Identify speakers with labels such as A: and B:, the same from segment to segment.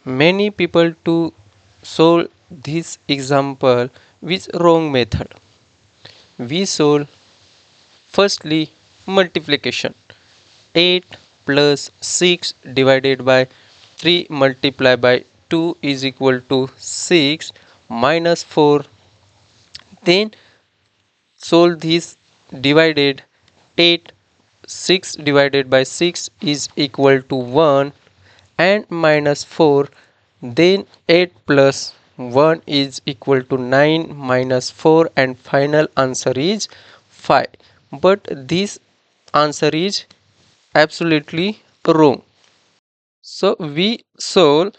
A: many people to solve this example with wrong method. We solve firstly multiplication. 8 plus 6 divided by 3 multiplied by 2 is equal to 6 minus 4. Then solve this divided 8 6 divided by 6 is equal to 1 and minus 4. Then 8 plus 1 is equal to 9 minus 4 and final answer is 5. But this answer is absolutely wrong. So we solve.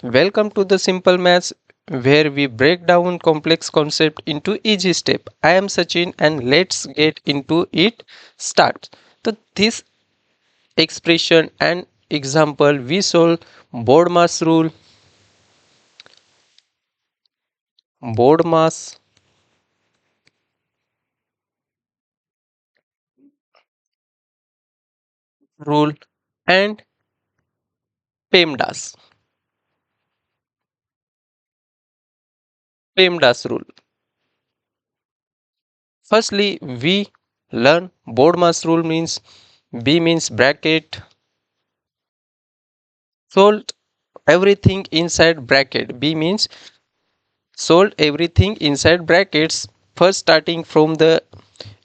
A: Welcome to the simple maths where we break down complex concept into easy step. I am Sachin and let's get into it. Start. So this expression and example we solve board mass rule, board mass rule and PEMDAS. PEMDAS rule. Firstly, we learn board mass rule means B means bracket, solve everything inside bracket. B means solve everything inside brackets, first starting from the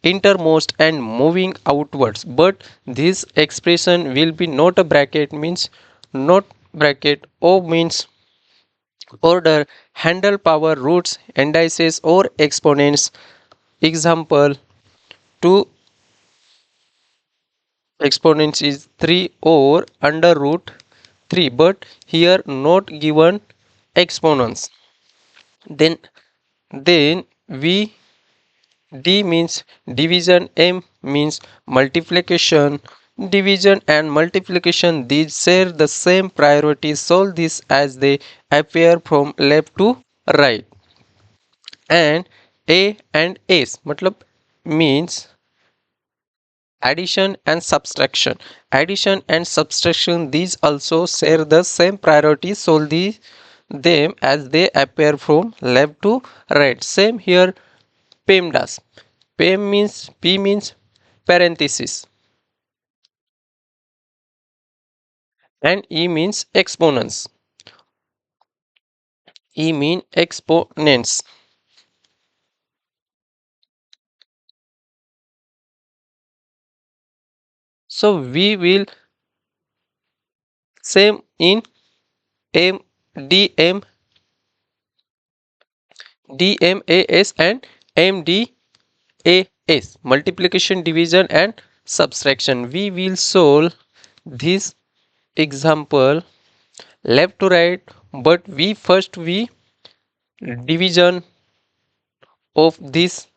A: innermost and moving outwards. But this expression will be not a bracket means not bracket. O means order, handle power, roots, indices or exponents. Example, 2 exponents is 3 or under root 3, but here not given exponents. Then we D means division, M means multiplication. Division and multiplication, these share the same priority. Solve this as they appear from left to right. And A and S matlab means addition and subtraction. Addition and subtraction, these also share the same priority. Solve them as they appear from left to right. Same here. PEMDAS. PEM means P means parenthesis and E means exponents. E mean exponents. So we will same in M D M D M A S and M D A S, multiplication, division and subtraction. We will solve this example left to right, but we division of this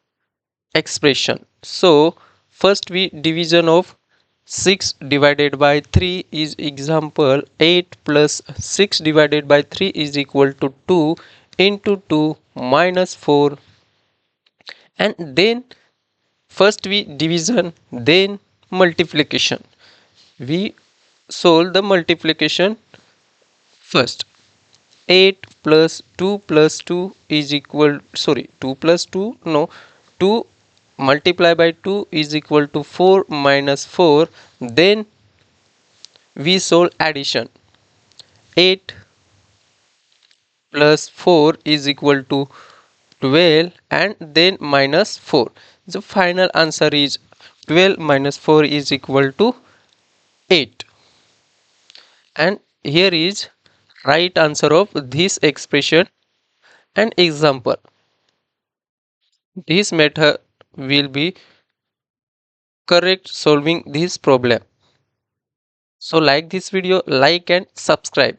A: expression. So first we division of 6 divided by 3 is example 8 plus 6 divided by 3 is equal to 2 into 2 minus 4. And then first we division then multiplication. We solve the multiplication first. 8 plus 2 is equal, sorry, 2 plus 2 no, 2 multiply by 2 is equal to 4 minus 4. Then we solve addition. 8 plus 4 is equal to 12 and then minus 4. The final answer is 12 minus 4 is equal to 8. And here is right answer of this expression and example. This method will be correct solving this problem. So like this video, like and subscribe.